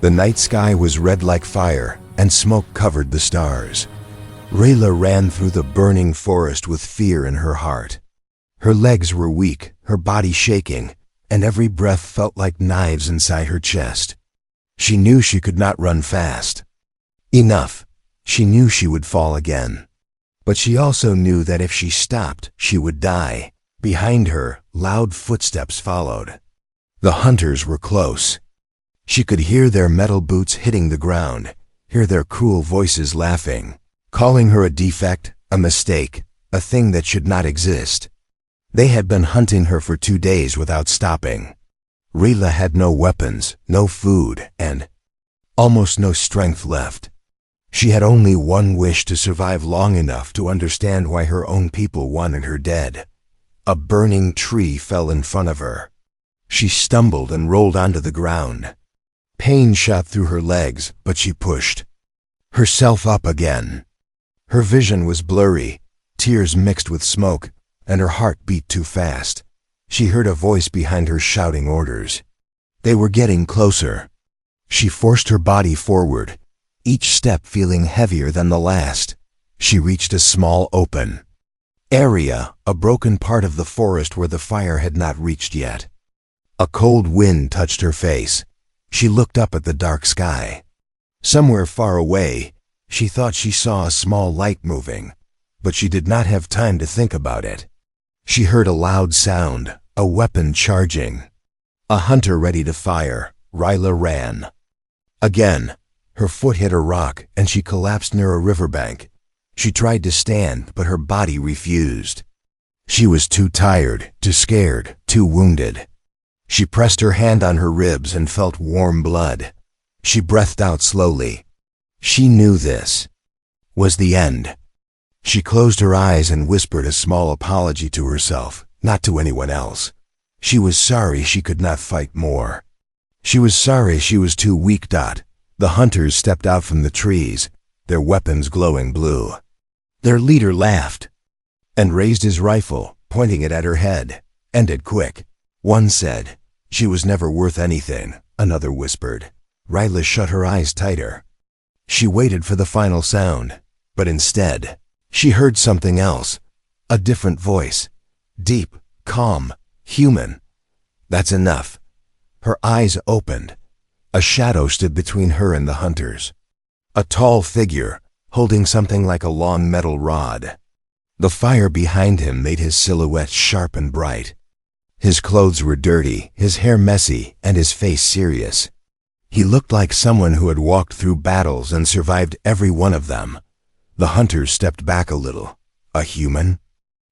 The night sky was red like fire, and smoke covered the stars. Rayla ran through the burning forest with fear in her heart. Her legs were weak, her body shaking, and every breath felt like knives inside her chest. She knew she could not run fast. Enough. She knew she would fall again. But she also knew that if she stopped, she would die. Behind her, loud footsteps followed. The hunters were close. She could hear their metal boots hitting the ground, hear their cruel voices laughing, calling her a defect, a mistake, a thing that should not exist. They had been hunting her for 2 days without stopping. Rayla had no weapons, no food, and almost no strength left. She had only one wish: to survive long enough to understand why her own people wanted her dead. A burning tree fell in front of her. She stumbled and rolled onto the ground. Pain shot through her legs, but she pushed herself up again. Her vision was blurry, tears mixed with smoke, and her heart beat too fast. She heard a voice behind her shouting orders. They were getting closer. She forced her body forward, each step feeling heavier than the last. She reached a small open area, a broken part of the forest where the fire had not reached yet. A cold wind touched her face. She looked up at the dark sky. Somewhere far away, she thought she saw a small light moving, but she did not have time to think about it. She heard a loud sound, a weapon charging. A hunter ready to fire. Rayla ran. Again, her foot hit a rock and she collapsed near a riverbank. She tried to stand, but her body refused. She was too tired, too scared, too wounded. She pressed her hand on her ribs and felt warm blood. She breathed out slowly. She knew this was the end. She closed her eyes and whispered a small apology to herself, not to anyone else. She was sorry she could not fight more. She was sorry she was too weak. The hunters stepped out from the trees, their weapons glowing blue. Their leader laughed and raised his rifle, pointing it at her head. "Ended quick." One said. "She was never worth anything," another whispered. Rayla shut her eyes tighter. She waited for the final sound, but instead, she heard something else. A different voice. Deep, calm, human. "That's enough." Her eyes opened. A shadow stood between her and the hunters. A tall figure, holding something like a long metal rod. The fire behind him made his silhouette sharp and bright. His clothes were dirty, his hair messy, and his face serious. He looked like someone who had walked through battles and survived every one of them. The hunters stepped back a little. "A human?"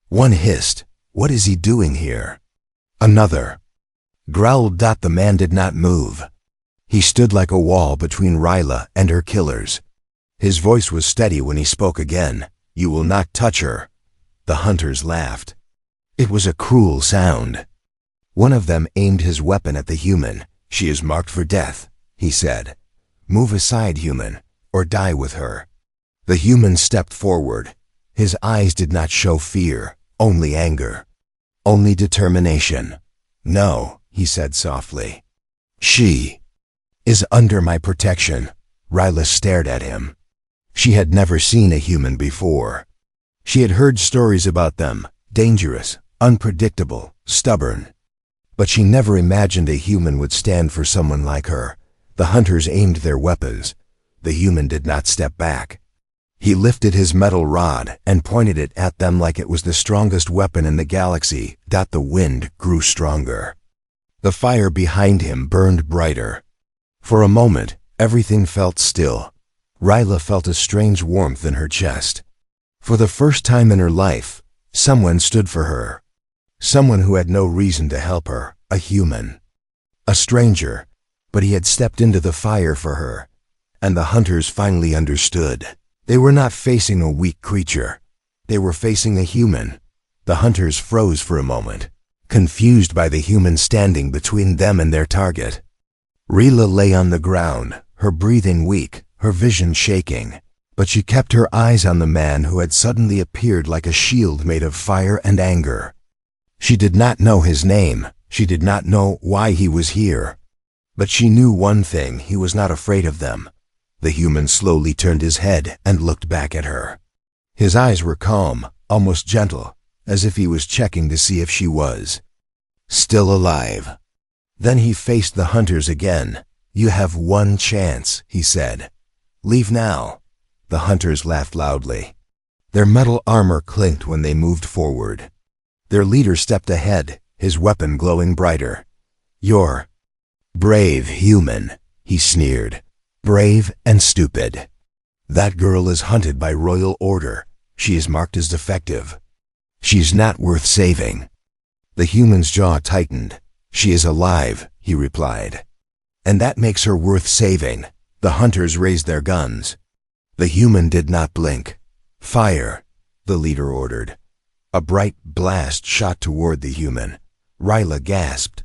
One hissed, "What is he doing here?" Another growled. The man did not move. He stood like a wall between Rayla and her killers. His voice was steady when he spoke again. "You will not touch her." The hunters laughed. It was a cruel sound. One of them aimed his weapon at the human. "She is marked for death," he said. "Move aside, human, or die with her." The human stepped forward. His eyes did not show fear, only anger, only determination. "No," he said softly. "She is under my protection." Rayla stared at him. She had never seen a human before. She had heard stories about them, dangerous, unpredictable, stubborn. But she never imagined a human would stand for someone like her. The hunters aimed their weapons. The human did not step back. He lifted his metal rod and pointed it at them like it was the strongest weapon in the galaxy. The wind grew stronger. The fire behind him burned brighter. For a moment, everything felt still. Rayla felt a strange warmth in her chest. For the first time in her life, someone stood for her. Someone who had no reason to help her, a human. A stranger, but he had stepped into the fire for her. And the hunters finally understood. They were not facing a weak creature. They were facing a human. The hunters froze for a moment, confused by the human standing between them and their target. Rayla lay on the ground, her breathing weak, her vision shaking. But she kept her eyes on the man who had suddenly appeared like a shield made of fire and anger. She did not know his name. She did not know why he was here. But she knew one thing: he was not afraid of them. The human slowly turned his head and looked back at her. His eyes were calm, almost gentle, as if he was checking to see if she was still alive. Then he faced the hunters again. "You have one chance," he said. "Leave now." The hunters laughed loudly. Their metal armor clinked when they moved forward. Their leader stepped ahead, his weapon glowing brighter. "You're brave, human," he sneered. "Brave and stupid. That girl is hunted by royal order. She is marked as defective. She's not worth saving." The human's jaw tightened. "She is alive," he replied. "And that makes her worth saving." The hunters raised their guns. The human did not blink. "Fire," the leader ordered. A bright blast shot toward the human. Ryla gasped.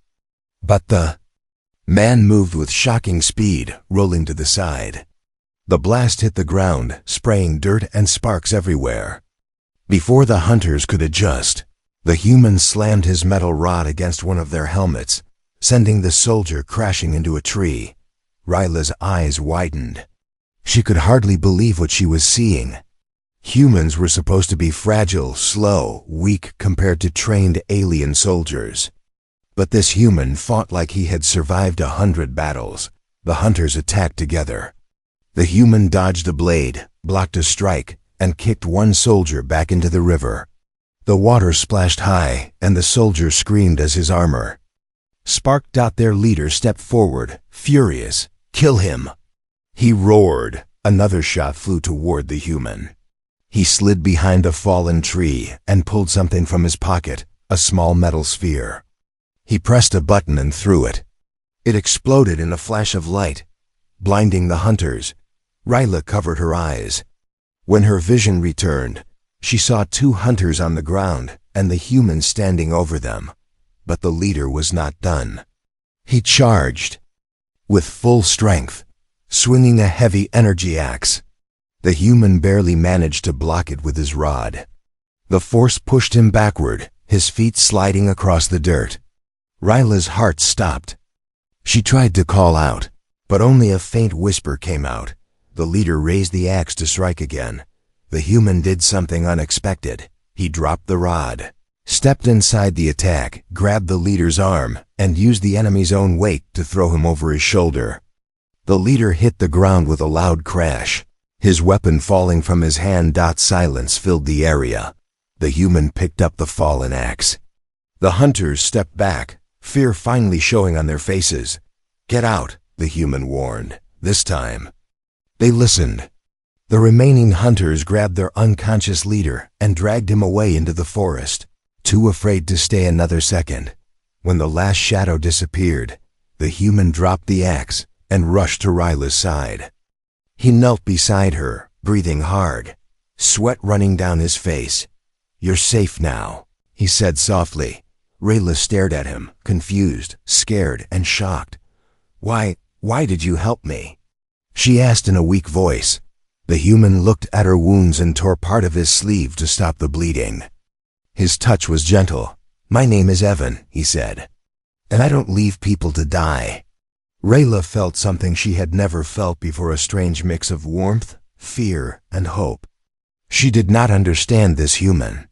But the man moved with shocking speed, rolling to the side. The blast hit the ground, spraying dirt and sparks everywhere. Before the hunters could adjust, the human slammed his metal rod against one of their helmets, sending the soldier crashing into a tree. Ryla's eyes widened. She could hardly believe what she was seeing. Humans were supposed to be fragile, slow, weak compared to trained alien soldiers. But this human fought like he had survived 100 battles. The hunters attacked together. The human dodged a blade, blocked a strike, and kicked one soldier back into the river. The water splashed high, and the soldier screamed as his armor sparked. Their leader stepped forward, furious. "Kill him!" he roared. Another shot flew toward the human. He slid behind a fallen tree and pulled something from his pocket, a small metal sphere. He pressed a button and threw it. It exploded in a flash of light, blinding the hunters. Ryla covered her eyes. When her vision returned, she saw 2 hunters on the ground and the human standing over them. But the leader was not done. He charged with full strength, swinging a heavy energy axe. The human barely managed to block it with his rod. The force pushed him backward, his feet sliding across the dirt. Ryla's heart stopped. She tried to call out, but only a faint whisper came out. The leader raised the axe to strike again. The human did something unexpected. He dropped the rod, stepped inside the attack, grabbed the leader's arm, and used the enemy's own weight to throw him over his shoulder. The leader hit the ground with a loud crash, his weapon falling from his hand. Silence filled the area. The human picked up the fallen axe. The hunters stepped back, fear finally showing on their faces. "Get out," the human warned. This time, they listened. The remaining hunters grabbed their unconscious leader and dragged him away into the forest, too afraid to stay another second. When the last shadow disappeared, the human dropped the axe and rushed to Ryla's side. He knelt beside her, breathing hard, sweat running down his face. "You're safe now," he said softly. Ryla stared at him, confused, scared, and shocked. Why did you help me?" she asked in a weak voice. The human looked at her wounds and tore part of his sleeve to stop the bleeding. His touch was gentle. "My name is Evan," he said, "and I don't leave people to die." Ryla felt something she had never felt before, a strange mix of warmth, fear, and hope. She did not understand this human.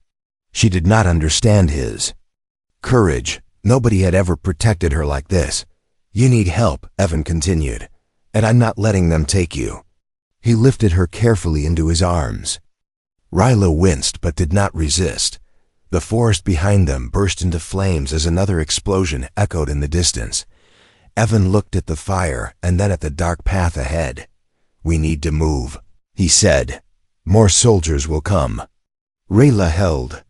She did not understand his courage. Nobody had ever protected her like this. "You need help," Evan continued, "and I'm not letting them take you." He lifted her carefully into his arms. Ryla winced but did not resist. The forest behind them burst into flames as another explosion echoed in the distance. Evan looked at the fire and then at the dark path ahead. "We need to move," he said. "More soldiers will come." Ryla held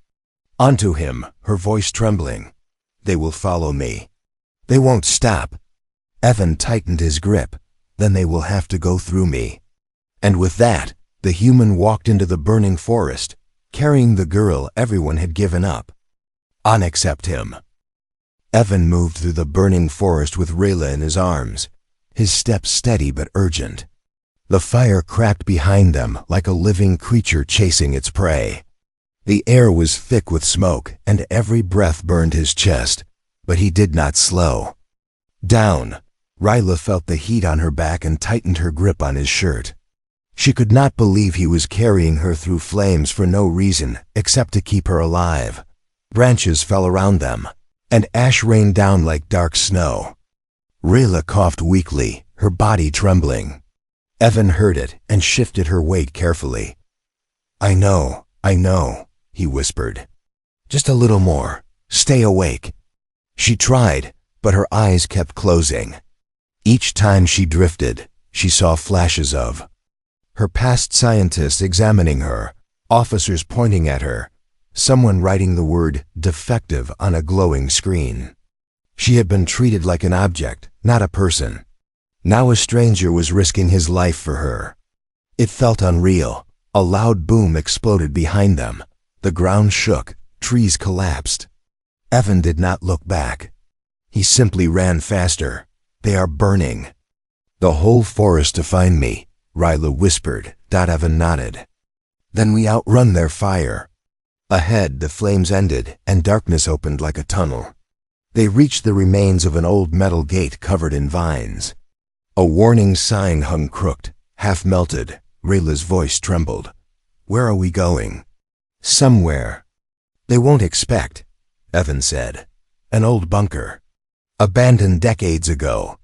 onto him, her voice trembling. "They will follow me. They won't stop." Evan tightened his grip. "Then they will have to go through me." And with that, the human walked into the burning forest, carrying the girl everyone had given up on except him. Evan moved through the burning forest with Ryla in his arms, his steps steady but urgent. The fire cracked behind them like a living creature chasing its prey. The air was thick with smoke, and every breath burned his chest, but he did not slow down. Ryla felt the heat on her back and tightened her grip on his shirt. She could not believe he was carrying her through flames for no reason except to keep her alive. Branches fell around them, and ash rained down like dark snow. Ryla coughed weakly, her body trembling. Evan heard it and shifted her weight carefully. I know, he whispered. Just a little more. Stay awake. She tried, but her eyes kept closing. Each time she drifted, she saw flashes of her past scientists examining her, officers pointing at her, someone writing the word defective on a glowing screen. She had been treated like an object, not a person. Now a stranger was risking his life for her. It felt unreal. A loud boom exploded behind them. The ground shook, trees collapsed. Evan did not look back. He simply ran faster. They are burning. The whole forest to find me, Ryla whispered. Evan nodded. Then we outrun their fire. Ahead, the flames ended, and darkness opened like a tunnel. They reached the remains of an old metal gate covered in vines. A warning sign hung crooked, half melted. Ryla's voice trembled. Where are we going? Somewhere. They won't expect, Evan said. An old bunker. Abandoned decades ago.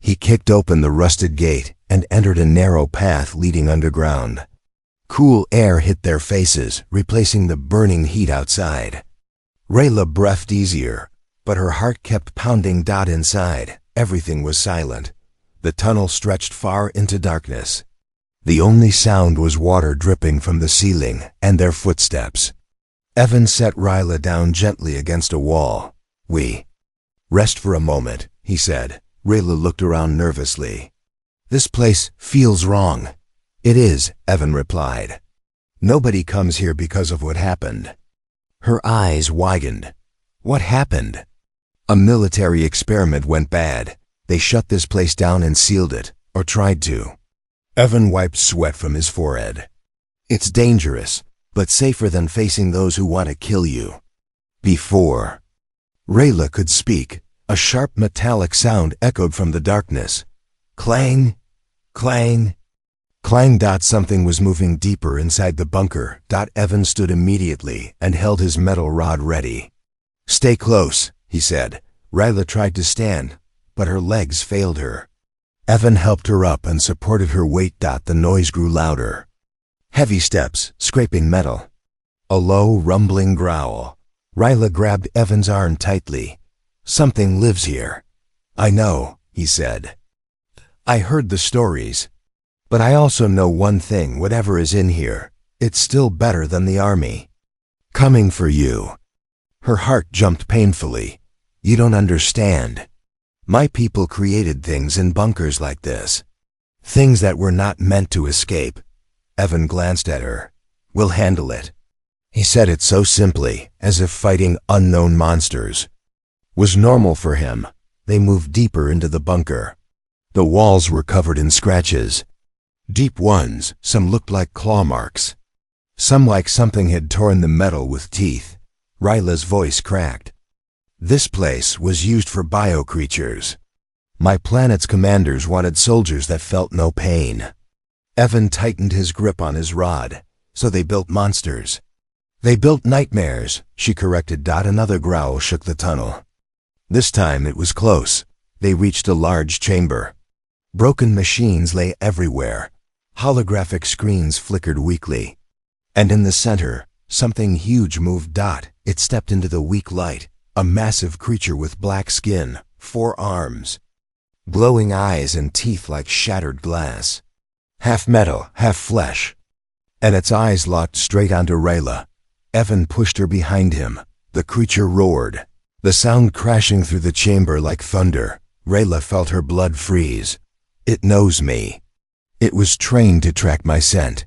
He kicked open the rusted gate and entered a narrow path leading underground. Cool air hit their faces, replacing the burning heat outside. Ryla breathed easier, but her heart kept pounding. Inside, everything was silent. The tunnel stretched far into darkness. The only sound was water dripping from the ceiling and their footsteps. Evan set Ryla down gently against a wall. Rest for a moment, he said. Ryla looked around nervously. This place feels wrong. It is, Evan replied. Nobody comes here because of what happened. Her eyes widened. What happened? A military experiment went bad. They shut this place down and sealed it, or tried to. Evan wiped sweat from his forehead. It's dangerous, but safer than facing those who want to kill you. Before Ryla could speak, a sharp metallic sound echoed from the darkness. Clang, clang, clang. Something was moving deeper inside the bunker. Evan stood immediately and held his metal rod ready. Stay close, he said. Ryla tried to stand, but her legs failed her. Evan helped her up and supported her weight. The noise grew louder. Heavy steps, scraping metal. A low, rumbling growl. Ryla grabbed Evan's arm tightly. Something lives here. I know, he said. I heard the stories. But I also know one thing, whatever is in here, it's still better than the army. Coming for you. Her heart jumped painfully. You don't understand. My people created things in bunkers like this. Things that were not meant to escape. Evan glanced at her. We'll handle it. He said it so simply, as if fighting unknown monsters was normal for him. They moved deeper into the bunker. The walls were covered in scratches. Deep ones, some looked like claw marks. Some like something had torn the metal with teeth. Ryla's voice cracked. This place was used for bio-creatures. My planet's commanders wanted soldiers that felt no pain. Evan tightened his grip on his rod, so they built monsters. They built nightmares, she corrected. Another growl shook the tunnel. This time it was close. They reached a large chamber. Broken machines lay everywhere. Holographic screens flickered weakly. And in the center, something huge moved. It stepped into the weak light, a massive creature with black skin, 4 arms, glowing eyes and teeth like shattered glass. Half metal, half flesh. And its eyes locked straight onto Ryla. Evan pushed her behind him. The creature roared, the sound crashing through the chamber like thunder. Ryla felt her blood freeze. It knows me. It was trained to track my scent.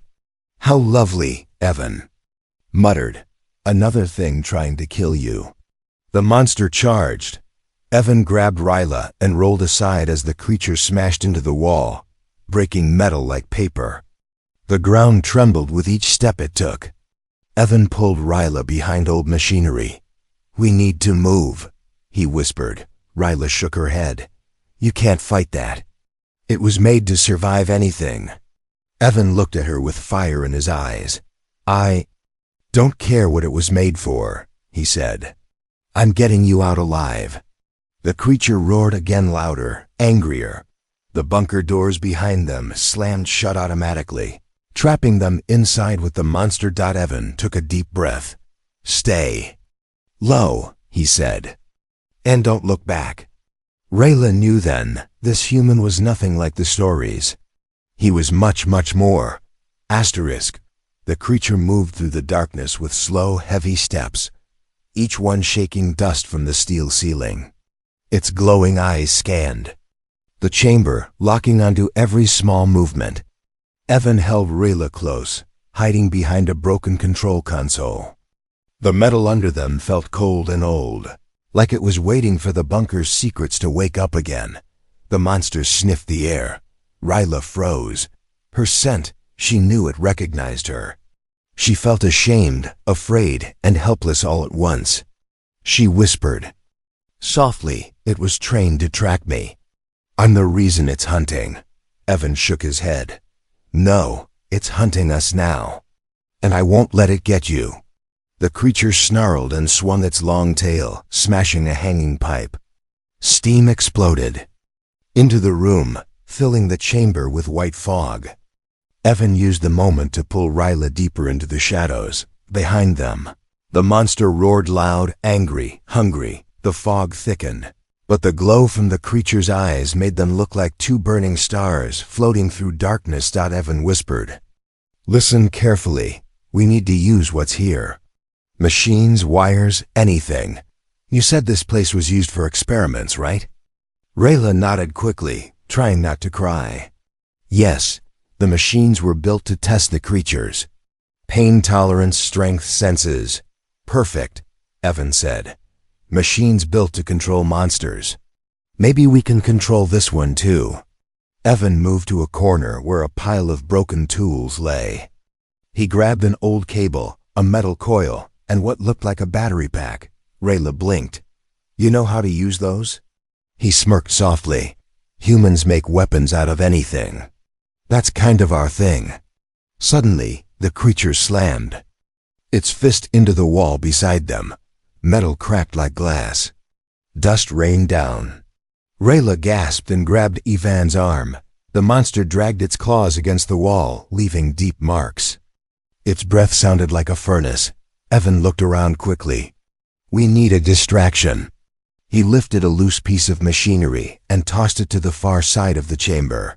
How lovely, Evan muttered. Another thing trying to kill you. The monster charged. Evan grabbed Ryla and rolled aside as the creature smashed into the wall, breaking metal like paper. The ground trembled with each step it took. Evan pulled Ryla behind old machinery. We need to move, he whispered. Ryla shook her head. You can't fight that. It was made to survive anything. Evan looked at her with fire in his eyes. I don't care what it was made for, he said. I'm getting you out alive. The creature roared again, louder, angrier. The bunker doors behind them slammed shut automatically, trapping them inside with the monster. Evan took a deep breath. Stay low, he said. And don't look back. Rayla knew then, this human was nothing like the stories. He was much, much more. Asterisk. The creature moved through the darkness with slow, heavy steps, each one shaking dust from the steel ceiling. Its glowing eyes scanned the chamber, locking onto every small movement. Evan held Rayla close, hiding behind a broken control console. The metal under them felt cold and old, like it was waiting for the bunker's secrets to wake up again. The monster sniffed the air. Rayla froze. Her scent, she knew it recognized her. She felt ashamed, afraid, and helpless all at once. She whispered, softly, it was trained to track me. I'm the reason it's hunting. Evan shook his head. No, it's hunting us now. And I won't let it get you. The creature snarled and swung its long tail, smashing a hanging pipe. Steam exploded into the room, filling the chamber with white fog. Evan used the moment to pull Rayla deeper into the shadows, behind them. The monster roared loud, angry, hungry. The fog thickened, but the glow from the creature's eyes made them look like two burning stars floating through darkness. Evan whispered, listen carefully. We need to use what's here. Machines, wires, anything. You said this place was used for experiments, right? Rayla nodded quickly, trying not to cry. Yes, the machines were built to test the creatures. Pain tolerance, strength, senses. Perfect, Evan said. Machines built to control monsters. Maybe we can control this one too. Evan moved to a corner where a pile of broken tools lay. He grabbed an old cable, a metal coil, and what looked like a battery pack. Rayla blinked. You know how to use those? He smirked softly. Humans make weapons out of anything. That's kind of our thing. Suddenly, the creature slammed its fist into the wall beside them. Metal cracked like glass. Dust rained down. Rayla gasped and grabbed Ivan's arm. The monster dragged its claws against the wall, leaving deep marks. Its breath sounded like a furnace. Evan looked around quickly. We need a distraction. He lifted a loose piece of machinery and tossed it to the far side of the chamber.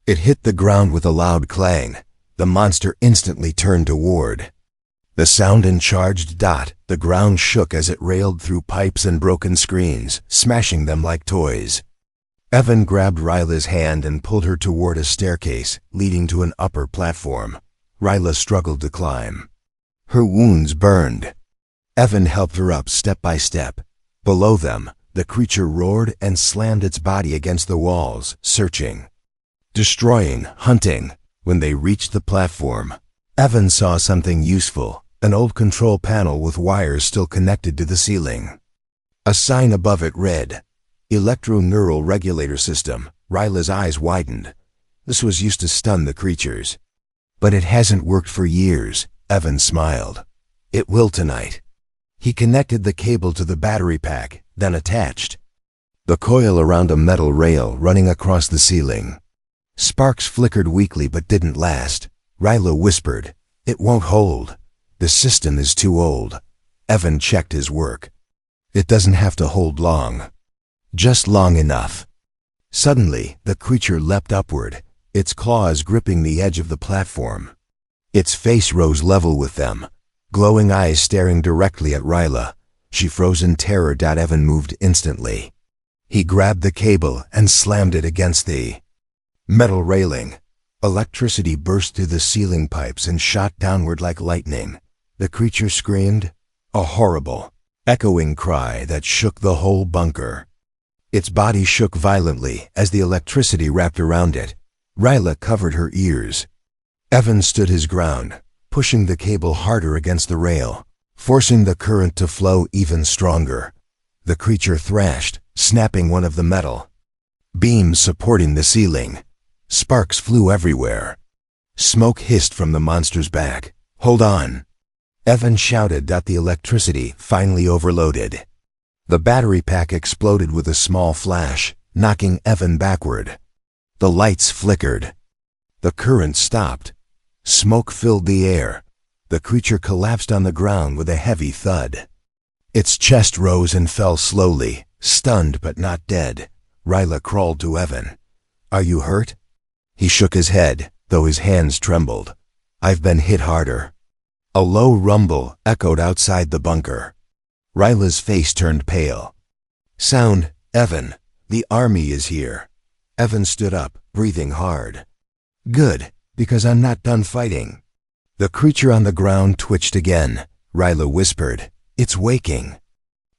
It hit the ground with a loud clang. The monster instantly turned toward the sound and charged. The ground shook as it railed through pipes and broken screens, smashing them like toys. Evan grabbed Ryla's hand and pulled her toward a staircase leading to an upper platform. Rayla struggled to climb. Her wounds burned. Evan helped her up step by step. Below them, the creature roared and slammed its body against the walls, searching, destroying, hunting. When they reached the platform, Evan saw something useful. An old control panel with wires still connected to the ceiling. A sign above it read, Electro-Neural Regulator System. Ryla's eyes widened. This was used to stun the creatures. But it hasn't worked for years, Evan smiled. It will tonight. He connected the cable to the battery pack, then attached the coil around a metal rail running across the ceiling. Sparks flickered weakly but didn't last. Rayla whispered, it won't hold. The system is too old. Evan checked his work. It doesn't have to hold long. Just long enough. Suddenly, the creature leapt upward, its claws gripping the edge of the platform. Its face rose level with them, glowing eyes staring directly at Rayla. She froze in terror. Evan moved instantly. He grabbed the cable and slammed it against the metal railing. Electricity burst through the ceiling pipes and shot downward like lightning. The creature screamed, a horrible, echoing cry that shook the whole bunker. Its body shook violently as the electricity wrapped around it. Rayla covered her ears. Evan stood his ground, pushing the cable harder against the rail, forcing the current to flow even stronger. The creature thrashed, snapping one of the metal beams supporting the ceiling. Sparks flew everywhere. Smoke hissed from the monster's back. "Hold on!" Evan shouted. The electricity finally overloaded. The battery pack exploded with a small flash, knocking Evan backward. The lights flickered. The current stopped. Smoke filled the air. The creature collapsed on the ground with a heavy thud. Its chest rose and fell slowly, stunned but not dead. Ryla crawled to Evan. "Are you hurt?" He shook his head, though his hands trembled. "I've been hit harder." A low rumble echoed outside the bunker. Ryla's face turned pale. "Sound, Evan. The army is here." Evan stood up, breathing hard. "Good, because I'm not done fighting." The creature on the ground twitched again. Ryla whispered, "It's waking."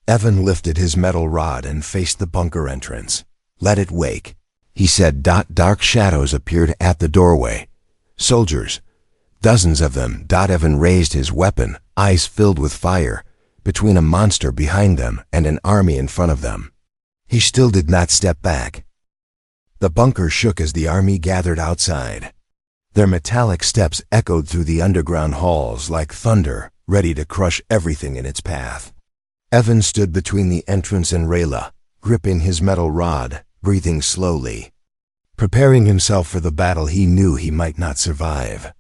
Evan lifted his metal rod and faced the bunker entrance. "Let it wake," he said. Dark shadows appeared at the doorway. Soldiers. Dozens of them. Evan raised his weapon, eyes filled with fire, between a monster behind them and an army in front of them. He still did not step back. The bunker shook as the army gathered outside. Their metallic steps echoed through the underground halls like thunder, ready to crush everything in its path. Evan stood between the entrance and Rayla, gripping his metal rod, breathing slowly. Preparing himself for the battle he knew he might not survive.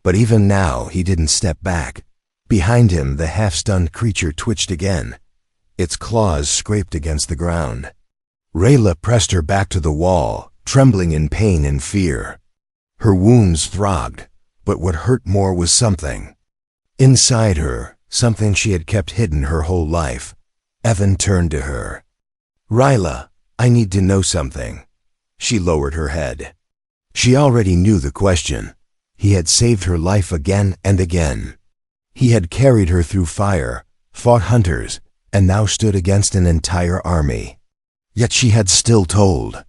But even now he didn't step back. Behind him the half-stunned creature twitched again. Its claws scraped against the ground. Rayla pressed her back to the wall, trembling in pain and fear. Her wounds throbbed, but what hurt more was something. Inside her, something she had kept hidden her whole life. Evan turned to her. "Ryla, I need to know something." She lowered her head. She already knew the question. He had saved her life again and again. He had carried her through fire, fought hunters, and now stood against an entire army. Yet she had still told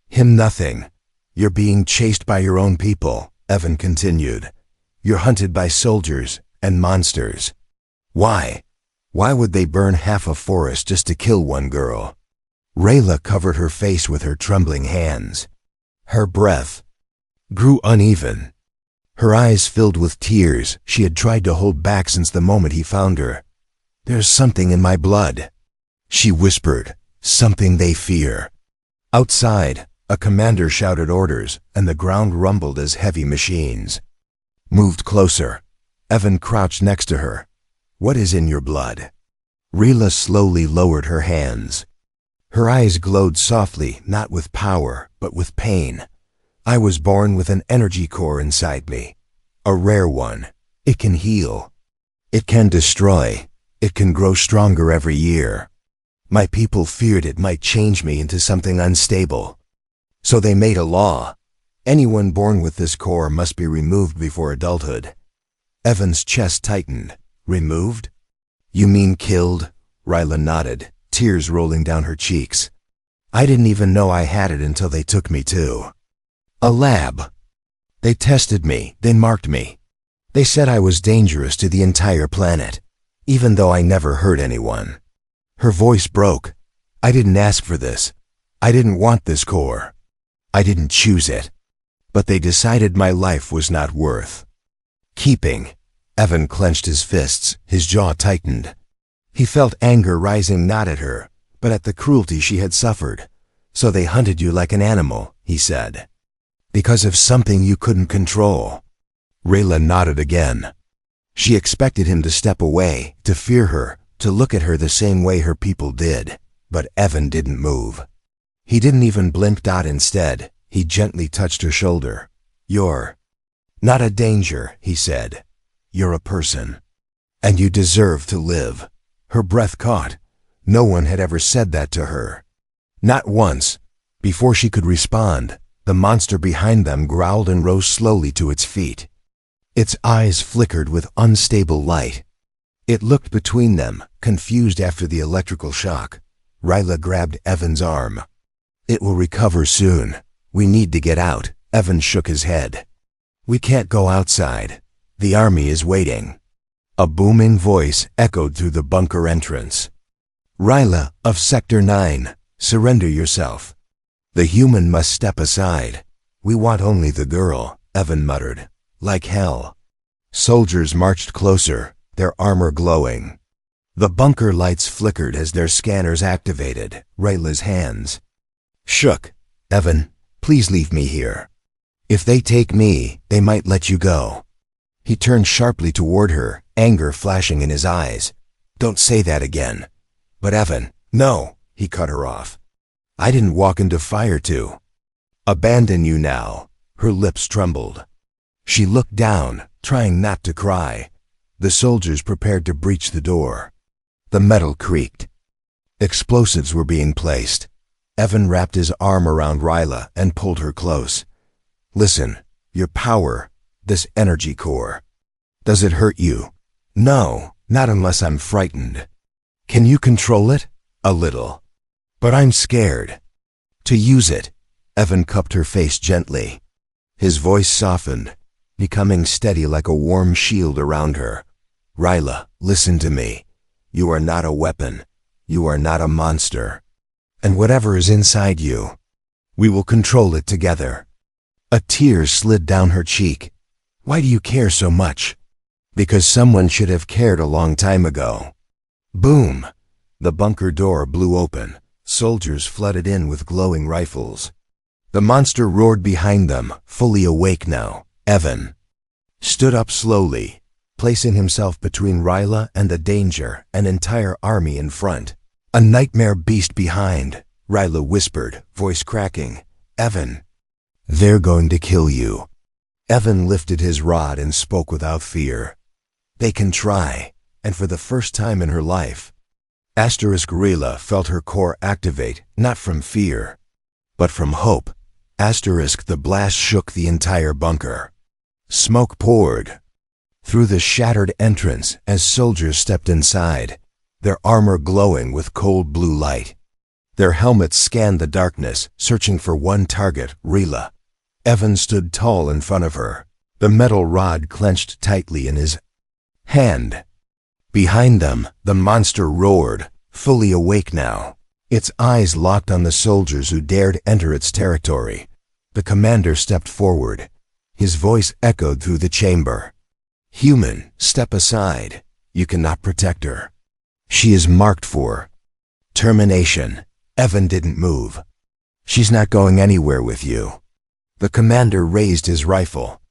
him nothing. "You're being chased by your own people," Evan continued. "You're hunted by soldiers and monsters. Why? Why would they burn half a forest just to kill one girl?" Rayla covered her face with her trembling hands. Her breath grew uneven. Her eyes filled with tears she had tried to hold back since the moment he found her. "There's something in my blood," she whispered, "something they fear." Outside, a commander shouted orders, and the ground rumbled as heavy machines moved closer. Evan crouched next to her. "What is in your blood?" Rayla slowly lowered her hands. Her eyes glowed softly, not with power, but with pain. "I was born with an energy core inside me. A rare one. It can heal. It can destroy. It can grow stronger every year. My people feared it might change me into something unstable. So they made a law. Anyone born with this core must be removed before adulthood." Evan's chest tightened. "Removed? You mean killed?" Ryla nodded, tears rolling down her cheeks. "I didn't even know I had it until they took me to a lab. They tested me, they marked me. They said I was dangerous to the entire planet, even though I never hurt anyone." Her voice broke. "I didn't ask for this. I didn't want this core. I didn't choose it. But they decided my life was not worth keeping." Evan clenched his fists, his jaw tightened. He felt anger rising not at her, but at the cruelty she had suffered. "So they hunted you like an animal," he said. "Because of something you couldn't control." Rayla nodded again. She expected him to step away, to fear her, to look at her the same way her people did. But Evan didn't move. He didn't even blink. Instead, he gently touched her shoulder. "You're not a danger," he said. "You're a person. And you deserve to live." Her breath caught. No one had ever said that to her. Not once. Before she could respond, the monster behind them growled and rose slowly to its feet. Its eyes flickered with unstable light. It looked between them, confused after the electrical shock. Ryla grabbed Evan's arm. "It will recover soon. We need to get out." Evan shook his head. "We can't go outside. The army is waiting." A booming voice echoed through the bunker entrance. "Ryla, of Sector 9, surrender yourself. The human must step aside. We want only the girl, Evan muttered. Like hell. Soldiers marched closer, their armor glowing. The bunker lights flickered as their scanners activated. Rayla's hands shook. Evan, please leave me here. If they take me, they might let you go. He turned sharply toward her, anger flashing in his eyes. Don't say that again. But Evan, no, he cut her off. I didn't walk into fire to abandon you now. Her lips trembled. She looked down, trying not to cry. The soldiers prepared to breach the door. The metal creaked. Explosives were being placed. Evan wrapped his arm around Rayla and pulled her close. Listen, your power, this energy core. Does it hurt you? No, not unless I'm frightened. Can you control it? A little. But I'm scared. To use it. Evan cupped her face gently. His voice softened, becoming steady like a warm shield around her. Rayla, listen to me. You are not a weapon. You are not a monster. And whatever is inside you, we will control it together. A tear slid down her cheek. Why do you care so much? Because someone should have cared a long time ago. Boom! The bunker door blew open. Soldiers flooded in with glowing rifles. The monster roared behind them, fully awake now. Evan stood up slowly, placing himself between Rayla and the danger, an entire army in front. A nightmare beast behind, Rayla whispered, voice cracking. Evan, they're going to kill you. Evan lifted his rod and spoke without fear. They can try, and for the first time in her life, Rayla felt her core activate, not from fear, but from hope. The blast shook the entire bunker. Smoke poured through the shattered entrance as soldiers stepped inside, their armor glowing with cold blue light. Their helmets scanned the darkness, searching for one target, Rayla. Evan stood tall in front of her, the metal rod clenched tightly in his hand. Behind them, the monster roared, fully awake now. Its eyes locked on the soldiers who dared enter its territory. The commander stepped forward. His voice echoed through the chamber. Human, step aside. You cannot protect her. She is marked for termination. Evan didn't move. She's not going anywhere with you. The commander raised his rifle.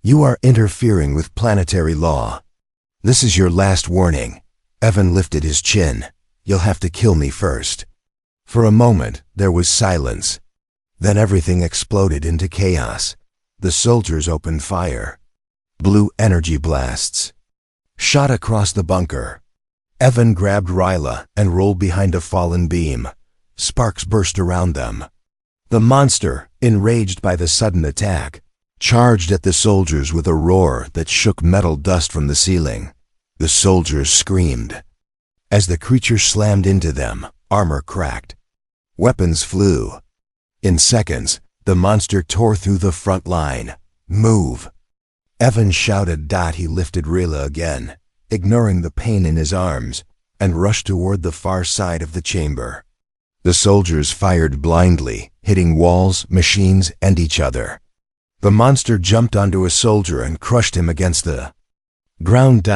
You are interfering with planetary law. This is your last warning. Evan lifted his chin. You'll have to kill me first. For a moment, there was silence. Then everything exploded into chaos. The soldiers opened fire. Blue energy blasts shot across the bunker. Evan grabbed Rayla and rolled behind a fallen beam. Sparks burst around them. The monster, enraged by the sudden attack, charged at the soldiers with a roar that shook metal dust from the ceiling. The soldiers screamed. As the creature slammed into them, armor cracked. Weapons flew. In seconds, the monster tore through the front line. Move! Evan shouted. He lifted Rayla again, ignoring the pain in his arms, and rushed toward the far side of the chamber. The soldiers fired blindly, hitting walls, machines, and each other. The monster jumped onto a soldier and crushed him against the ground.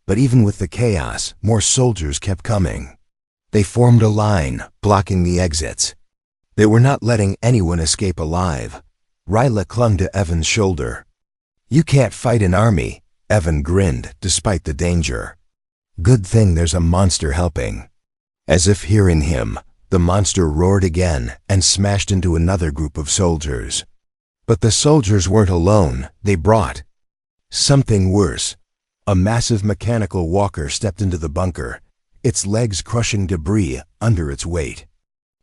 But even with the chaos, more soldiers kept coming. They formed a line, blocking the exits. They were not letting anyone escape alive. Rayla clung to Evan's shoulder. You can't fight an army, Evan grinned, despite the danger. Good thing there's a monster helping. As if hearing him, the monster roared again and smashed into another group of soldiers. But the soldiers weren't alone. They brought something worse. A massive mechanical walker stepped into the bunker, its legs crushing debris under its weight.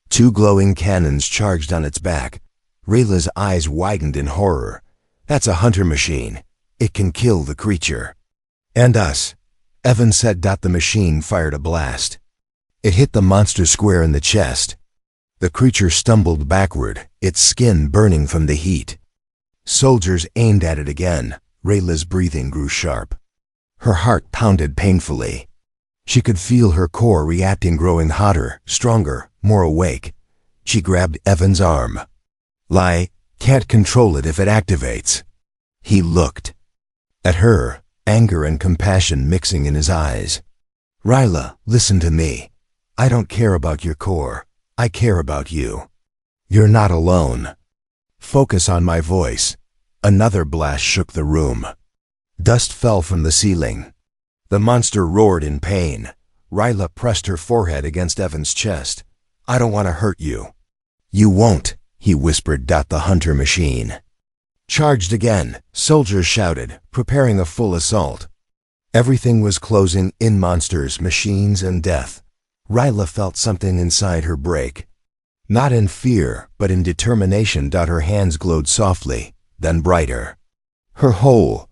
Two glowing cannons charged on its back. Rayla's eyes widened in horror. That's a hunter machine. It can kill the creature. And us, Evan said. The machine fired a blast. It hit the monster square in the chest. The creature stumbled backward, its skin burning from the heat. Soldiers aimed at it again. Rayla's breathing grew sharp. Her heart pounded painfully. She could feel her core reacting, growing hotter, stronger, more awake. She grabbed Evan's arm. Lie, can't control it if it activates. He looked at her, anger and compassion mixing in his eyes. Ryla, listen to me. I don't care about your core. I care about you. You're not alone. Focus on my voice. Another blast shook the room. Dust fell from the ceiling. The monster roared in pain. Ryla pressed her forehead against Evan's chest. I don't want to hurt you. You won't, he whispered. The hunter machine charged again. Soldiers shouted, preparing a full assault. Everything was closing in: monsters, machines, and death. Ryla felt something inside her break. Not in fear, but in determination. Her hands glowed softly, then brighter. Her whole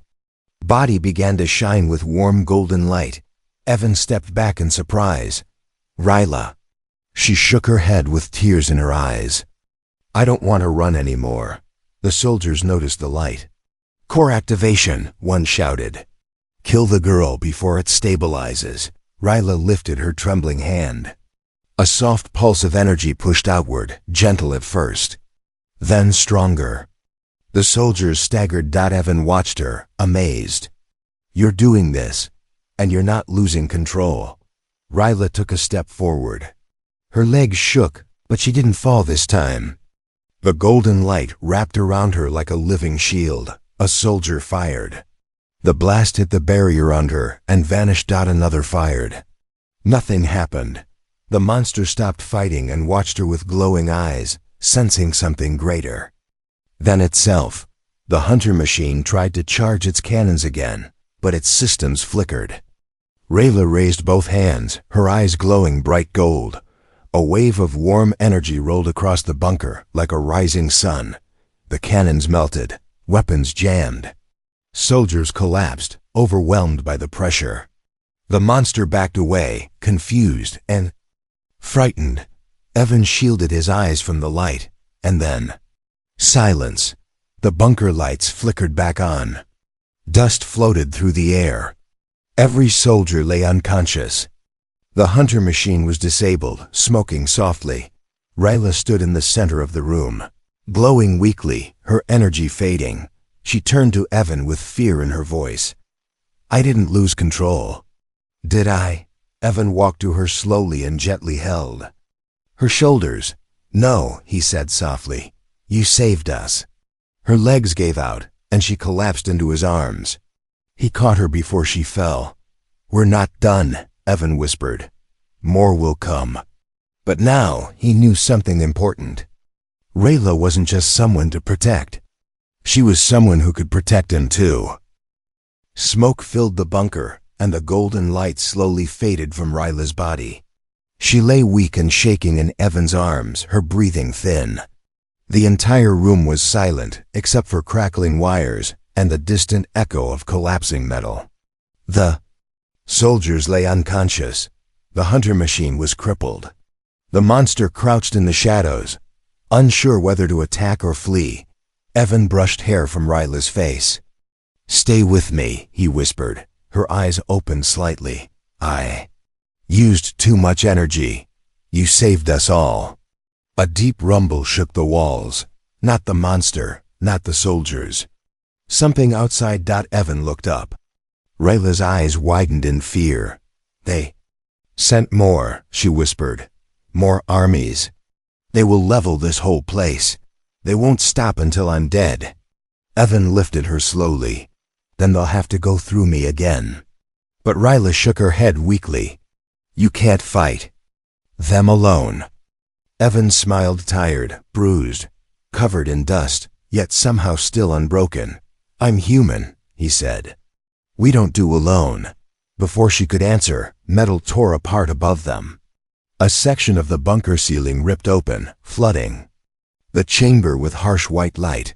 body began to shine with warm golden light. Evan stepped back in surprise. Ryla. She shook her head with tears in her eyes. I don't want to run anymore. The soldiers noticed the light. Core activation, one shouted. Kill the girl before it stabilizes. Ryla lifted her trembling hand. A soft pulse of energy pushed outward, gentle at first, then stronger. The soldiers staggered. Evan watched her, amazed. You're doing this, and you're not losing control. Ryla took a step forward. Her legs shook, but she didn't fall this time. The golden light wrapped around her like a living shield. A soldier fired. The blast hit the barrier on her and vanished. Another fired. Nothing happened. The monster stopped fighting and watched her with glowing eyes, sensing something greater than itself. The hunter machine tried to charge its cannons again, but its systems flickered. Rayla raised both hands, her eyes glowing bright gold. A wave of warm energy rolled across the bunker like a rising sun. The cannons melted, weapons jammed. Soldiers collapsed, overwhelmed by the pressure. The monster backed away, confused and frightened. Evan shielded his eyes from the light, and then silence. The bunker lights flickered back on. Dust floated through the air. Every soldier lay unconscious. The hunter machine was disabled, smoking softly. Ryla stood in the center of the room, glowing weakly, her energy fading. She turned to Evan with fear in her voice. I didn't lose control. Did I? Evan walked to her slowly and gently held her shoulders. No, he said softly. You saved us. Her legs gave out, and she collapsed into his arms. He caught her before she fell. We're not done, Evan whispered. More will come. But now he knew something important. Rayla wasn't just someone to protect. She was someone who could protect him too. Smoke filled the bunker, and the golden light slowly faded from Ryla's body. She lay weak and shaking in Evan's arms, her breathing thin. The entire room was silent, except for crackling wires and the distant echo of collapsing metal. The soldiers lay unconscious. The hunter machine was crippled. The monster crouched in the shadows, unsure whether to attack or flee. Evan brushed hair from Ryla's face. Stay with me, he whispered. Her eyes opened slightly. I used too much energy. You saved us all. A deep rumble shook the walls. Not the monster, not the soldiers. Something outside. Evan looked up. Rayla's eyes widened in fear. They sent more, she whispered. More armies. They will level this whole place. They won't stop until I'm dead. Evan lifted her slowly. Then they'll have to go through me again. But Ryla shook her head weakly. You can't fight them alone. Evan smiled, tired, bruised, covered in dust, yet somehow still unbroken. I'm human, he said. We don't do alone. Before she could answer, metal tore apart above them. A section of the bunker ceiling ripped open, flooding the chamber with harsh white light.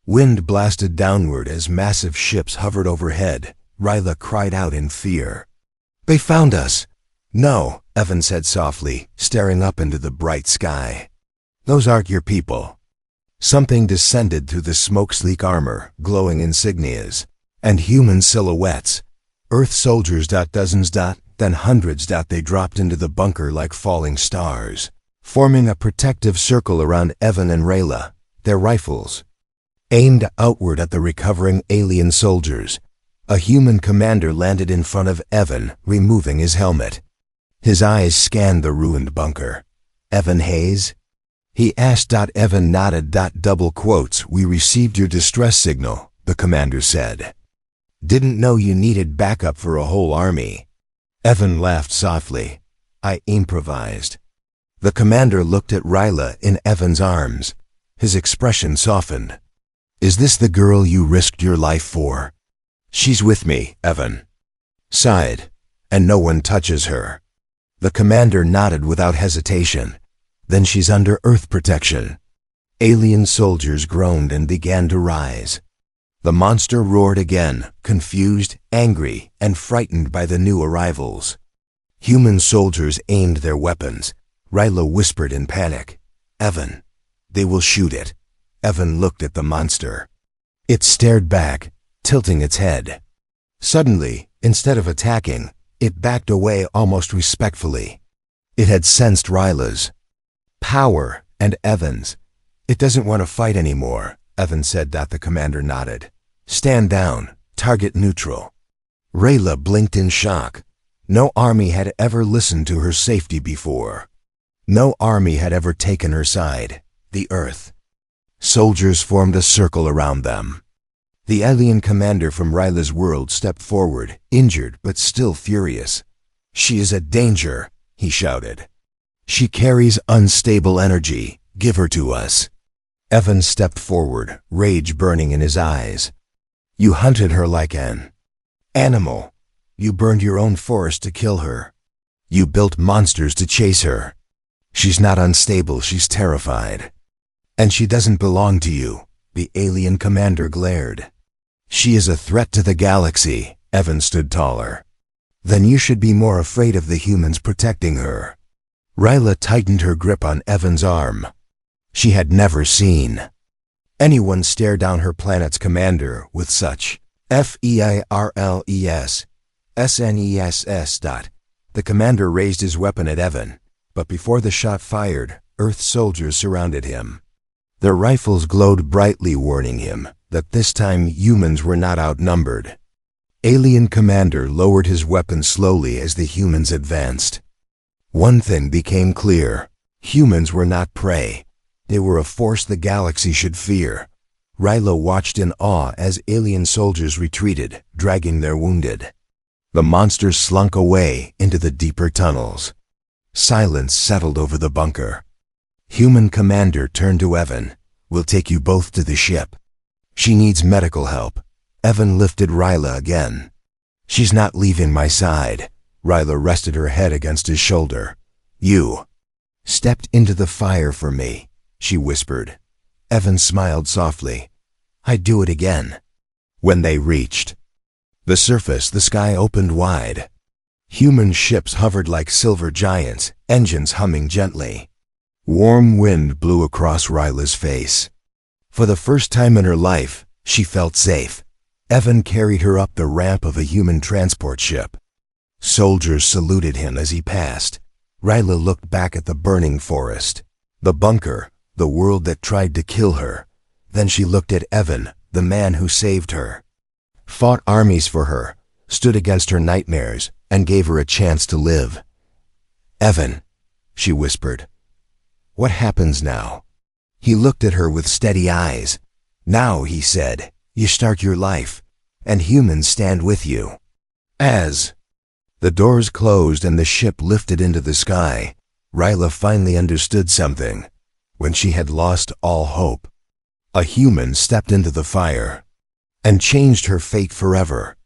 Wind blasted downward as massive ships hovered overhead. Ryla cried out in fear. They found us. No, Evan said softly, staring up into the bright sky. Those aren't your people. Something descended through the smoke-sleek armor, glowing insignias, and human silhouettes. Earth soldiers. Dozens. Then hundreds. They dropped into the bunker like falling stars. forming a protective circle around Evan and Rayla, their rifles aimed outward at the recovering alien soldiers. A human commander landed in front of Evan, removing his helmet. His eyes scanned the ruined bunker. "Evan Hayes?" he asked. Evan nodded. "Double quotes, we received your distress signal," the commander said. "Didn't know you needed backup for a whole army." Evan laughed softly. "I improvised." The commander looked at Rayla in Evan's arms. His expression softened. "Is this the girl you risked your life for?" "She's with me," Evan sighed, "and no one touches her." The commander nodded without hesitation. "Then she's under Earth protection." Alien soldiers groaned and began to rise. The monster roared again, confused, angry, and frightened by the new arrivals. Human soldiers aimed their weapons. Rayla whispered in panic, "Evan, they will shoot it." Evan looked at the monster. It stared back, tilting its head. Suddenly, instead of attacking, it backed away almost respectfully. It had sensed Rayla's power and Evan's. "It doesn't want to fight anymore," Evan said. The commander nodded. "Stand down. Target neutral." Rayla blinked in shock. No army had ever listened to her safety before. No army had ever taken her side, the Earth. Soldiers formed a circle around them. The alien commander from Rayla's world stepped forward, injured but still furious. "She is a danger," he shouted. "She carries unstable energy. Give her to us." Evan stepped forward, rage burning in his eyes. "You hunted her like an animal. You burned your own forest to kill her. You built monsters to chase her. She's not unstable, she's terrified. And she doesn't belong to you," the alien commander glared. "She is a threat to the galaxy." Evan stood taller. "Then you should be more afraid of the humans protecting her." Rayla tightened her grip on Evan's arm. She had never seen anyone stare down her planet's commander with such fearless SNESS. The commander raised his weapon at Evan, but before the shot fired, Earth soldiers surrounded him. Their rifles glowed brightly, warning him that this time humans were not outnumbered. Alien commander lowered his weapon slowly as the humans advanced. One thing became clear: humans were not prey. They were a force the galaxy should fear. Rayla watched in awe as alien soldiers retreated, dragging their wounded. The monsters slunk away into the deeper tunnels. Silence settled over the bunker. Human commander turned to Evan. "We'll take you both to the ship. She needs medical help." Evan lifted Rayla again. "She's not leaving my side." Rayla rested her head against his shoulder. "You stepped into the fire for me," she whispered. Evan smiled softly. "I'd do it again." When they reached the surface, the sky opened wide. Human ships hovered like silver giants, engines humming gently. Warm wind blew across Rayla's face. For the first time in her life, she felt safe. Evan carried her up the ramp of a human transport ship. Soldiers saluted him as he passed. Rayla looked back at the burning forest, the bunker, the world that tried to kill her. Then she looked at Evan, the man who saved her, fought armies for her, stood against her nightmares, and gave her a chance to live. "Evan," she whispered, "what happens now?" He looked at her with steady eyes. "Now," he said, "you start your life, and humans stand with you." As the doors closed and the ship lifted into the sky, Rayla finally understood something. When she had lost all hope, a human stepped into the fire and changed her fate forever.